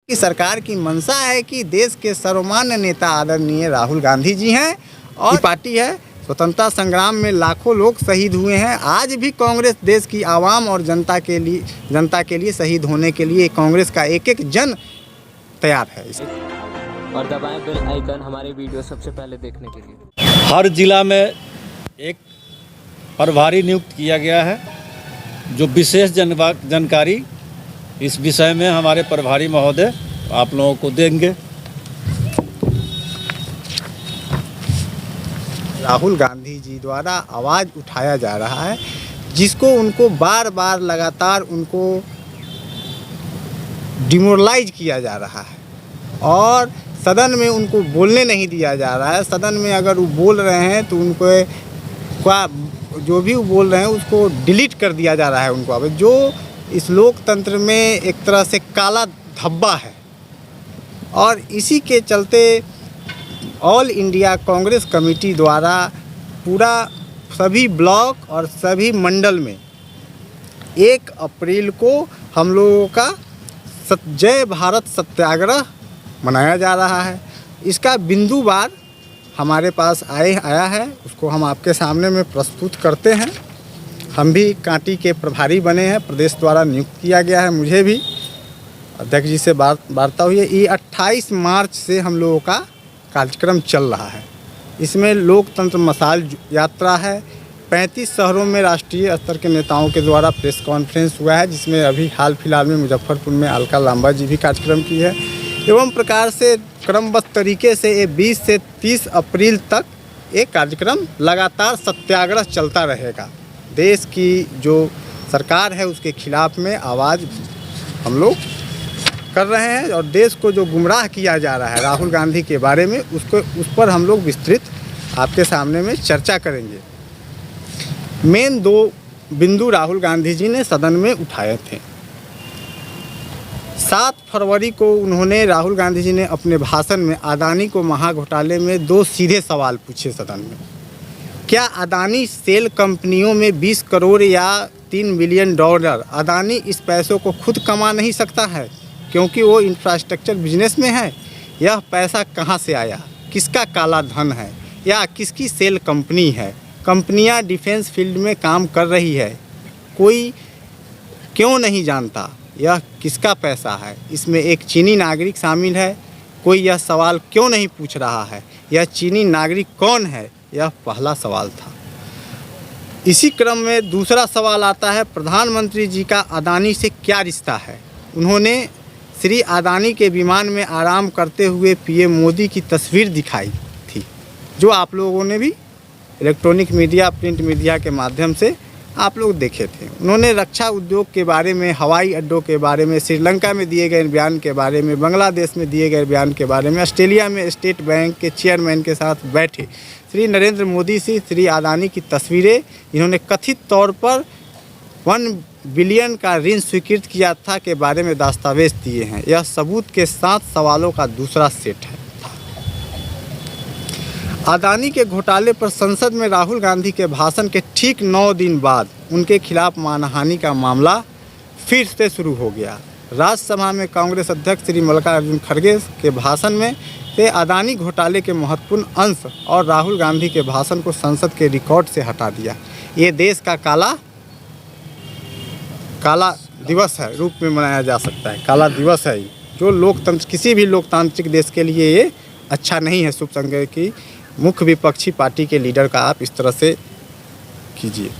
की सरकार की मंशा है कि देश के सर्वमान्य नेता आदरणीय राहुल गांधी जी हैं और पार्टी है। स्वतंत्रता संग्राम में लाखों लोग शहीद हुए हैं। आज भी कांग्रेस देश की आवाम और जनता के लिए शहीद होने के लिए कांग्रेस का एक एक जन तैयार है। और दबाएं बेल आइकन हमारे वीडियो सबसे पहले देखने के लिए। हर जिला में एक प्रभारी नियुक्त किया गया है जो विशेष जानकारी इस विषय में हमारे प्रभारी महोदय आप लोगों को देंगे। राहुल गांधी जी द्वारा आवाज़ उठाया जा रहा है, जिसको उनको बार बार लगातार उनको डिमोरलाइज किया जा रहा है और सदन में उनको बोलने नहीं दिया जा रहा है। सदन में अगर वो बोल रहे हैं तो उनको जो भी वो बोल रहे हैं उसको डिलीट कर दिया जा रहा है उनको। अब जो इस लोकतंत्र में एक तरह से काला धब्बा है और इसी के चलते ऑल इंडिया कांग्रेस कमेटी द्वारा पूरा सभी ब्लॉक और सभी मंडल में 1 अप्रैल को हम लोगों का जय भारत सत्याग्रह मनाया जा रहा है। इसका बिंदुवार हमारे पास आया है, उसको हम आपके सामने में प्रस्तुत करते हैं। हम भी कांटी के प्रभारी बने हैं, प्रदेश द्वारा नियुक्त किया गया है। मुझे भी अध्यक्ष जी से वार्ता हुई है। ये 28 मार्च से हम लोगों का कार्यक्रम चल रहा है। इसमें लोकतंत्र मशाल यात्रा है। 35 शहरों में राष्ट्रीय स्तर के नेताओं के द्वारा प्रेस कॉन्फ्रेंस हुआ है, जिसमें अभी हाल फिलहाल में मुजफ्फरपुर में अलका लांबा जी भी कार्यक्रम की है। एवं प्रकार से क्रमबद्ध तरीके से ये 20 से 30 अप्रैल तक एक कार्यक्रम लगातार सत्याग्रह चलता रहेगा। देश की जो सरकार है उसके खिलाफ में आवाज़ हम लोग कर रहे हैं और देश को जो गुमराह किया जा रहा है राहुल गांधी के बारे में उस पर हम लोग विस्तृत आपके सामने में चर्चा करेंगे। मेन 2 बिंदु राहुल गांधी जी ने सदन में उठाए थे। 7 फरवरी को राहुल गांधी जी ने अपने भाषण में अदानी को महाघोटाले में 2 सीधे सवाल पूछे सदन में। क्या अदानी सेल कंपनियों में 20 करोड़ या $3 बिलियन अदानी इस पैसों को खुद कमा नहीं सकता है क्योंकि वो इंफ्रास्ट्रक्चर बिजनेस में है? यह पैसा कहां से आया? किसका काला धन है या किसकी सेल कंपनी है? कंपनियां डिफेंस फील्ड में काम कर रही है, कोई क्यों नहीं जानता यह किसका पैसा है? इसमें एक चीनी नागरिक शामिल है, कोई यह सवाल क्यों नहीं पूछ रहा है? यह चीनी नागरिक कौन है? यह पहला सवाल था। इसी क्रम में दूसरा सवाल आता है, प्रधानमंत्री जी का अदानी से क्या रिश्ता है? उन्होंने श्री अदानी के विमान में आराम करते हुए पीएम मोदी की तस्वीर दिखाई थी, जो आप लोगों ने भी इलेक्ट्रॉनिक मीडिया, प्रिंट मीडिया के माध्यम से आप लोग देखे थे। उन्होंने रक्षा उद्योग के बारे में, हवाई अड्डों के बारे में, श्रीलंका में दिए गए बयान के बारे में, बांग्लादेश में दिए गए बयान के बारे में, ऑस्ट्रेलिया में स्टेट बैंक के चेयरमैन के साथ बैठे श्री नरेंद्र मोदी से श्री अदानी की तस्वीरें इन्होंने कथित तौर पर 1 बिलियन का ऋण स्वीकृत किया था के बारे में दस्तावेज दिए हैं। यह सबूत के साथ सवालों का दूसरा सेट है। अदानी के घोटाले पर संसद में राहुल गांधी के भाषण के ठीक 9 दिन बाद उनके खिलाफ मानहानि का मामला फिर से शुरू हो गया। राज्यसभा में कांग्रेस अध्यक्ष श्री मल्लिकार्जुन खड़गे के भाषण में से अदानी घोटाले के महत्वपूर्ण अंश और राहुल गांधी के भाषण को संसद के रिकॉर्ड से हटा दिया। ये देश का काला दिवस है रूप में मनाया जा सकता है। काला दिवस है जो लोकतंत्र, किसी भी लोकतांत्रिक देश के लिए ये अच्छा नहीं है। शुभ संज्ञा की मुख्य विपक्षी पार्टी के लीडर का आप इस तरह से कीजिए।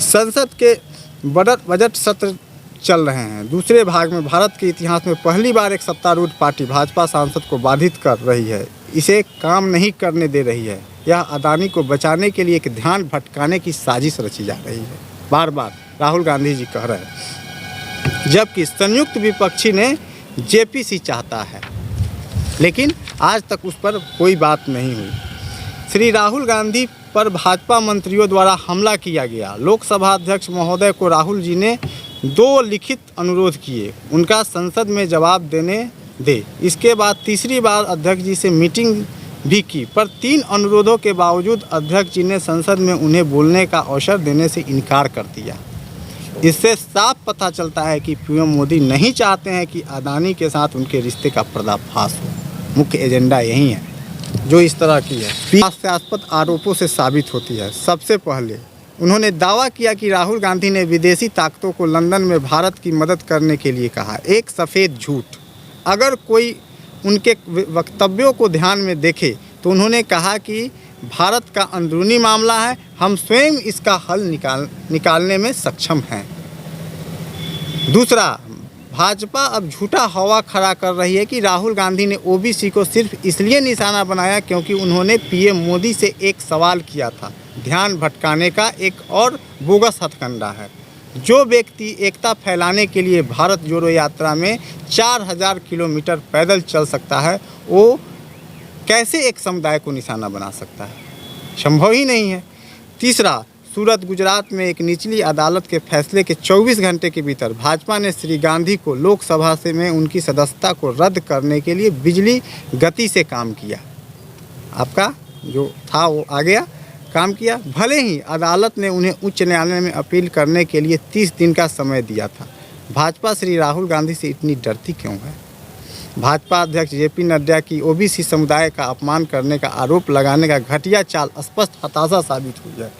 संसद के बजट सत्र चल रहे हैं। दूसरे भाग में भारत के इतिहास में पहली बार एक सत्तारूढ़ पार्टी भाजपा सांसद को बाधित कर रही है, इसे काम नहीं करने दे रही है। यह अदानी को बचाने के लिए एक ध्यान भटकाने की साजिश रची जा रही है, बार बार राहुल गांधी जी कह रहे हैं। जबकि संयुक्त विपक्षी ने जेपीसी चाहता है, लेकिन आज तक उस पर कोई बात नहीं हुई। श्री राहुल गांधी पर भाजपा मंत्रियों द्वारा हमला किया गया। लोकसभा अध्यक्ष महोदय को राहुल जी ने 2 लिखित अनुरोध किए, उनका संसद में जवाब देने दे। इसके बाद तीसरी बार अध्यक्ष जी से मीटिंग भी की, पर 3 अनुरोधों के बावजूद अध्यक्ष जी ने संसद में उन्हें बोलने का अवसर देने से इनकार कर दिया। इससे साफ पता चलता है कि पीएम मोदी नहीं चाहते हैं कि अदानी के साथ उनके रिश्ते का पर्दाफाश हो। मुख्य एजेंडा यही है जो इस तरह की है हास्यास्पद आरोपों से साबित होती है। सबसे पहले उन्होंने दावा किया कि राहुल गांधी ने विदेशी ताकतों को लंदन में भारत की मदद करने के लिए कहा। एक सफ़ेद झूठ। अगर कोई उनके वक्तव्यों को ध्यान में देखे तो उन्होंने कहा कि भारत का अंदरूनी मामला है, हम स्वयं इसका हल निकालने में सक्षम हैं। दूसरा, भाजपा अब झूठा हवा खड़ा कर रही है कि राहुल गांधी ने ओबीसी को सिर्फ इसलिए निशाना बनाया क्योंकि उन्होंने पीएम मोदी से एक सवाल किया था। ध्यान भटकाने का एक और बोगस हथकंडा है। जो व्यक्ति एकता फैलाने के लिए भारत जोड़ो यात्रा में 4000 किलोमीटर पैदल चल सकता है, वो कैसे एक समुदाय को निशाना बना सकता है? संभव ही नहीं है। तीसरा, सूरत गुजरात में एक निचली अदालत के फैसले के 24 घंटे के भीतर भाजपा ने श्री गांधी को लोकसभा से में उनकी सदस्यता को रद्द करने के लिए बिजली गति से काम किया। आपका जो था वो आ गया, काम किया। भले ही अदालत ने उन्हें उच्च न्यायालय में अपील करने के लिए 30 दिन का समय दिया था। भाजपा श्री राहुल गांधी से इतनी डरती क्यों है? भाजपा अध्यक्ष जेपी नड्डा की ओबीसी समुदाय का अपमान करने का आरोप लगाने का घटिया चाल स्पष्ट हताशा साबित हुई है।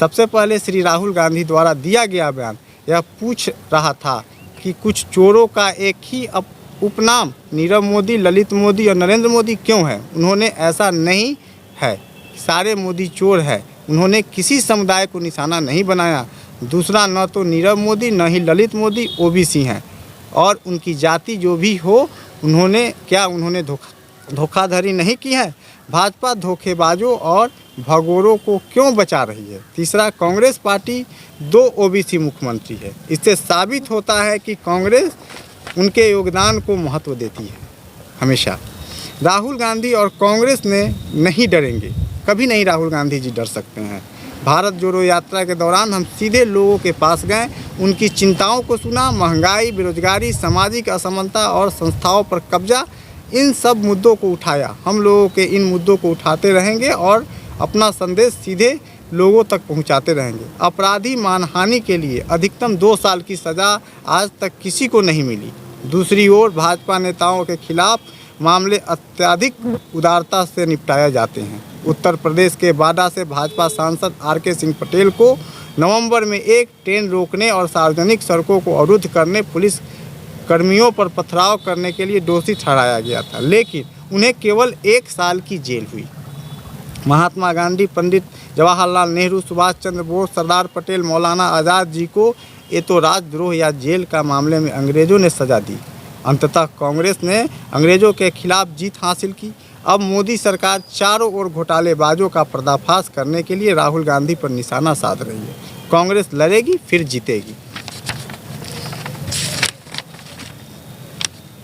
सबसे पहले श्री राहुल गांधी द्वारा दिया गया बयान यह पूछ रहा था कि कुछ चोरों का एक ही उपनाम नीरव मोदी, ललित मोदी और नरेंद्र मोदी क्यों है? उन्होंने ऐसा नहीं है, सारे मोदी चोर है। उन्होंने किसी समुदाय को निशाना नहीं बनाया। दूसरा, न तो नीरव मोदी न ही ललित मोदी ओबीसी हैं और उनकी जाति जो भी हो, उन्होंने धोखाधड़ी नहीं की है। भाजपा धोखेबाजों और भगोड़ों को क्यों बचा रही है? तीसरा, कांग्रेस पार्टी 2 ओबीसी मुख्यमंत्री है। इससे साबित होता है कि कांग्रेस उनके योगदान को महत्व देती है हमेशा। राहुल गांधी और कांग्रेस ने नहीं डरेंगे, कभी नहीं राहुल गांधी जी डर सकते हैं। भारत जोड़ो यात्रा के दौरान हम सीधे लोगों के पास गए, उनकी चिंताओं को सुना। महंगाई, बेरोजगारी, सामाजिक असमानता और संस्थाओं पर कब्जा, इन सब मुद्दों को उठाया। हम लोगों के इन मुद्दों को उठाते रहेंगे और अपना संदेश सीधे लोगों तक पहुंचाते रहेंगे। अपराधी मानहानि के लिए अधिकतम 2 साल की सज़ा आज तक किसी को नहीं मिली। दूसरी ओर भाजपा नेताओं के खिलाफ मामले अत्यधिक उदारता से निपटाए जाते हैं। उत्तर प्रदेश के बाडा से भाजपा सांसद आर.के. सिंह पटेल को नवंबर में एक ट्रेन रोकने और सार्वजनिक सड़कों को अवरुद्ध करने, पुलिस कर्मियों पर पथराव करने के लिए दोषी ठहराया गया था, लेकिन उन्हें केवल 1 साल की जेल हुई। महात्मा गांधी, पंडित जवाहरलाल नेहरू, सुभाष चंद्र बोस, सरदार पटेल, मौलाना आज़ाद जी को ये तो राजद्रोह या जेल का मामले में अंग्रेज़ों ने सज़ा दी। अंततः कांग्रेस ने अंग्रेज़ों के खिलाफ जीत हासिल की। अब मोदी सरकार चारों ओर घोटालेबाजों का पर्दाफाश करने के लिए राहुल गांधी पर निशाना साध रही है। कांग्रेस लड़ेगी, फिर जीतेगी।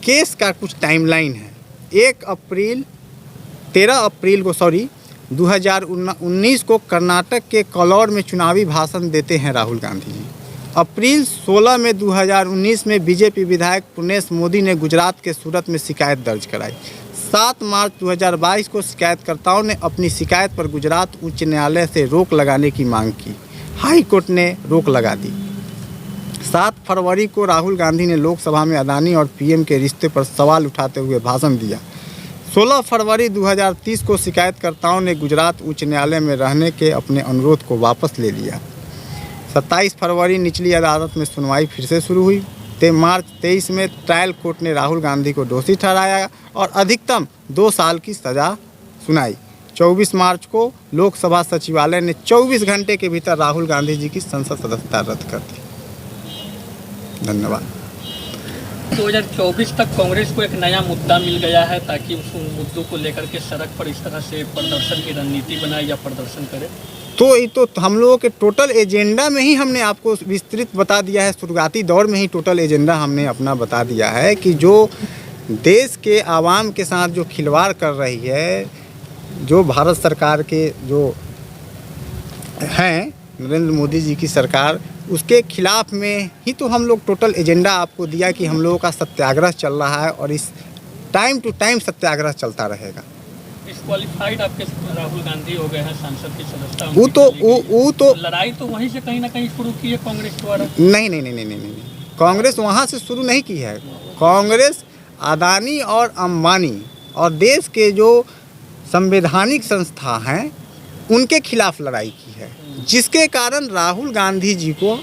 केस का कुछ टाइमलाइन है। 13 अप्रैल को 2019 को कर्नाटक के कलौर में चुनावी भाषण देते हैं राहुल गांधी जी। अप्रैल 16 में 2019 में बीजेपी विधायक पुनेश मोदी ने गुजरात के सूरत में शिकायत दर्ज कराई। 7 मार्च 2022 को शिकायतकर्ताओं ने अपनी शिकायत पर गुजरात उच्च न्यायालय से रोक लगाने की मांग की। हाई कोर्ट ने रोक लगा दी। 7 फरवरी को राहुल गांधी ने लोकसभा में अदानी और पीएम के रिश्ते पर सवाल उठाते हुए भाषण दिया। 16 फरवरी 2030 को शिकायतकर्ताओं ने गुजरात उच्च न्यायालय में रहने के अपने अनुरोध को वापस ले लिया। 27 फरवरी निचली अदालत में सुनवाई फिर से शुरू हुई। मार्च 23 में ट्रायल कोर्ट ने राहुल गांधी को दोषी ठहराया और अधिकतम 2 साल की सज़ा सुनाई। 24 मार्च को लोकसभा सचिवालय ने 24 घंटे के भीतर राहुल गांधी जी की संसद सदस्यता रद्द कर दी। धन्यवाद। 2024 तक कांग्रेस को एक नया मुद्दा मिल गया है ताकि उस मुद्दों को लेकर के सड़क पर इस तरह से प्रदर्शन की रणनीति बनाए या प्रदर्शन करे। तो ये तो हम लोगों के टोटल एजेंडा में ही हमने आपको विस्तृत बता दिया है। शुरुआती दौर में ही टोटल एजेंडा हमने अपना बता दिया है कि जो देश के आवाम के साथ जो खिलवाड़ कर रही है, जो भारत सरकार के जो हैं नरेंद्र मोदी जी की सरकार, उसके खिलाफ में ही तो हम लोग टोटल एजेंडा आपको दिया कि हम लोगों का सत्याग्रह चल रहा है और इस टाइम टू टाइम सत्याग्रह चलता रहेगा। डिस्क्वालीफाइड आपके राहुल गांधी हो गए हैं सांसद की सदस्यता वो उनकी तो चली गई। वो तो लड़ाई तो वहीं से कहीं ना कहीं शुरू की है कांग्रेस द्वारा। नहीं नहीं नहीं नहीं नहीं नहीं कांग्रेस वहाँ से शुरू नहीं की है। कांग्रेस अदानी और अंबानी और देश के जो संवैधानिक संस्था हैं उनके खिलाफ लड़ाई की है, जिसके कारण राहुल गांधी जी को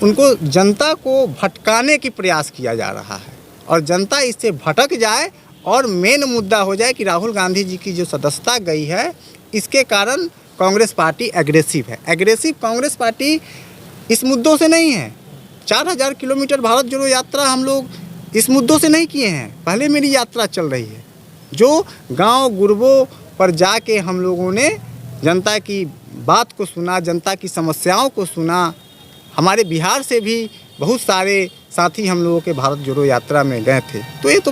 उनको जनता को भटकाने की प्रयास किया जा रहा है और जनता इससे भटक जाए और मेन मुद्दा हो जाए कि राहुल गांधी जी की जो सदस्यता गई है इसके कारण कांग्रेस पार्टी एग्रेसिव है। एग्रेसिव कांग्रेस पार्टी इस मुद्दों से नहीं है। 4000 किलोमीटर भारत जोड़ो यात्रा हम लोग इस मुद्दों से नहीं किए हैं। पहले मेरी यात्रा चल रही है जो गांव गुरबों पर जाके हम लोगों ने जनता की बात को सुना, जनता की समस्याओं को सुना। हमारे बिहार से भी बहुत सारे साथी हम लोगों के भारत जोड़ो यात्रा में गए थे। तो ये तो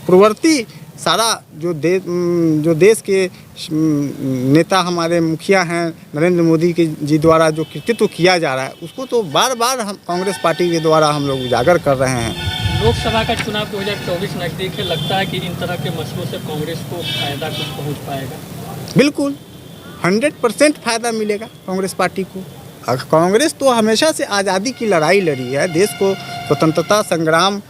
प्रवृत्ति सारा जो देश के नेता हमारे मुखिया हैं नरेंद्र मोदी के जी द्वारा जो कृतित्व किया जा रहा है उसको तो बार बार हम कांग्रेस पार्टी के द्वारा हम लोग उजागर कर रहे हैं। लोकसभा का चुनाव 2024 नज़दीक है, लगता है कि इन तरह के मसलों से कांग्रेस को फायदा कुछ पहुंच पाएगा? बिल्कुल 100% फ़ायदा मिलेगा कांग्रेस पार्टी को। कांग्रेस तो हमेशा से आज़ादी की लड़ाई लड़ी है, देश को स्वतंत्रता संग्राम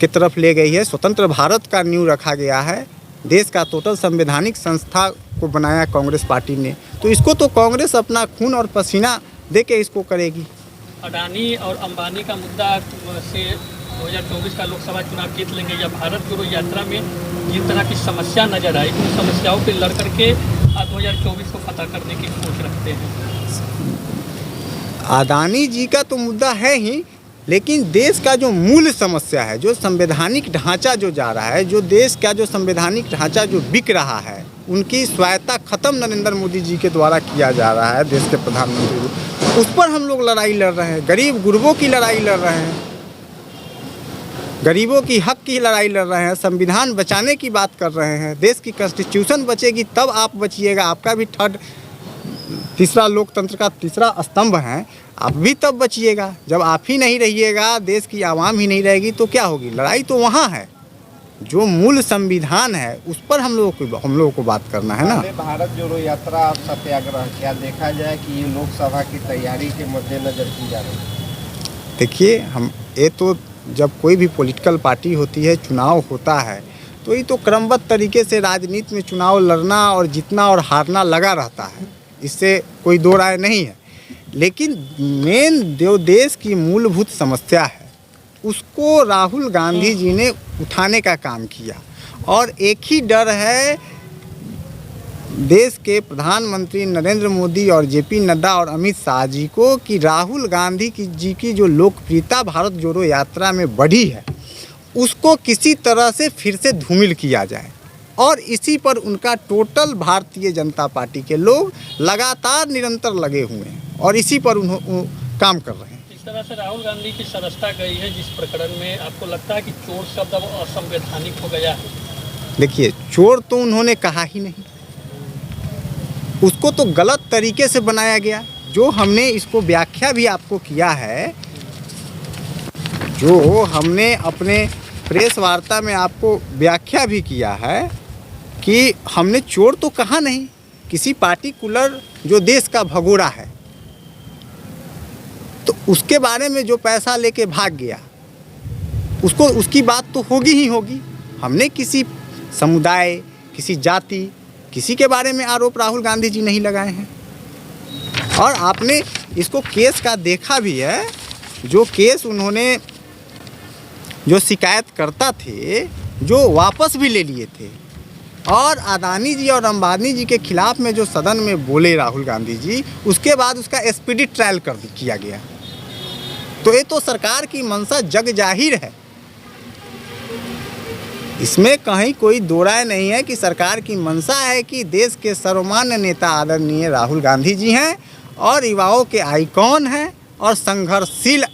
की तरफ ले गई है, स्वतंत्र भारत का नींव रखा गया है, देश का टोटल संवैधानिक संस्था को बनाया कांग्रेस पार्टी ने। तो इसको तो कांग्रेस अपना खून और पसीना दे के इसको करेगी। अडानी और अंबानी का मुद्दा से 2024 का लोकसभा चुनाव जीत लेंगे या भारत जोड़ो यात्रा में जिस तरह की समस्या नजर आई उन समस्याओं पे लड़ करके 2024 को फतह करने की सोच रखते हैं? अडानी जी का तो मुद्दा है ही, लेकिन देश का जो मूल समस्या है, जो संवैधानिक ढांचा जो जा रहा है, जो देश का जो संवैधानिक ढांचा जो बिक रहा है, उनकी स्वायत्ता खत्म नरेंद्र मोदी जी के द्वारा किया जा रहा है देश के प्रधानमंत्री, उस पर हम लोग लड़ाई लड़ रहे हैं। गरीब गुरबों की लड़ाई लड़ रहे हैं, गरीबों की हक की लड़ाई लड़ रहे हैं, संविधान बचाने की बात कर रहे हैं। देश की कॉन्स्टिट्यूशन बचेगी तब आप बचिएगा, आपका भी तीसरा लोकतंत्र का तीसरा स्तंभ है, आप भी तब बचिएगा। जब आप ही नहीं रहिएगा, देश की आवाम ही नहीं रहेगी तो क्या होगी? लड़ाई तो वहाँ है, जो मूल संविधान है उस पर हम लोगों को बात करना है ना। भारत जोड़ो यात्रा और सत्याग्रह क्या देखा जाए कि ये लोकसभा की तैयारी के मद्देनजर की जा रही है? देखिए, हम ये तो जब कोई भी पॉलिटिकल पार्टी होती है, चुनाव होता है, तो ये तो क्रमबद्ध तरीके से राजनीति में चुनाव लड़ना और जीतना और हारना लगा रहता है, इससे कोई दो राय नहीं है। लेकिन मेन जो देश की मूलभूत समस्या है उसको राहुल गांधी जी ने उठाने का काम किया और एक ही डर है देश के प्रधानमंत्री नरेंद्र मोदी और जेपी नड्डा और अमित शाह जी को कि राहुल गांधी जी की जो लोकप्रियता भारत जोड़ो यात्रा में बढ़ी है उसको किसी तरह से फिर से धूमिल किया जाए। और इसी पर उनका टोटल भारतीय जनता पार्टी के लोग लगातार निरंतर लगे हुए हैं और इसी पर काम कर रहे हैं। इस तरह से राहुल गांधी की सदस्यता गई है जिस प्रकरण में, आपको लगता है कि चोर शब्द अब असंवैधानिक हो गया है? देखिए, चोर तो उन्होंने कहा ही नहीं, उसको तो गलत तरीके से बनाया गया। जो हमने इसको व्याख्या भी आपको किया है, जो हमने अपने प्रेस वार्ता में आपको व्याख्या भी किया है कि हमने चोर तो कहा नहीं, किसी पार्टिकुलर जो देश का भगोड़ा है तो उसके बारे में जो पैसा लेके भाग गया उसको उसकी बात तो होगी ही होगी। हमने किसी समुदाय, किसी जाति, किसी के बारे में आरोप राहुल गांधी जी नहीं लगाए हैं। और आपने इसको केस का देखा भी है, जो केस उन्होंने जो शिकायतकर्ता थे जो वापस भी ले लिए थे। और अडानी जी और अंबानी जी के खिलाफ में जो सदन में बोले राहुल गांधी जी, उसके बाद उसका स्पीडी ट्रायल किया गया। तो ये तो सरकार की मंशा जग जाहिर है, इसमें कहीं कोई दो राय नहीं है कि सरकार की मंशा है कि देश के सर्वमान्य नेता आदरणीय राहुल गांधी जी हैं और युवाओं के आइकॉन हैं और संघर्षशील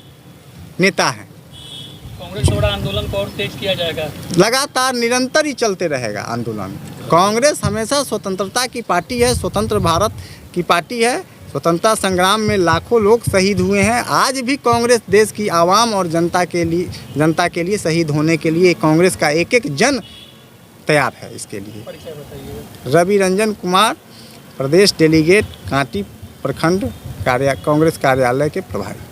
नेता हैं। कांग्रेस द्वारा आंदोलन को और तेज किया जाएगा? लगातार निरंतर ही चलते रहेगा आंदोलन। कांग्रेस हमेशा स्वतंत्रता की पार्टी है, स्वतंत्र भारत की पार्टी है। स्वतंत्रता संग्राम में लाखों लोग शहीद हुए हैं। आज भी कांग्रेस देश की आवाम और जनता के लिए शहीद होने के लिए कांग्रेस का एक एक जन तैयार है इसके लिए। परिचय बताइए। रवि रंजन कुमार, प्रदेश डेलीगेट कांटी प्रखंड कांग्रेस कार्यालय के प्रभारी।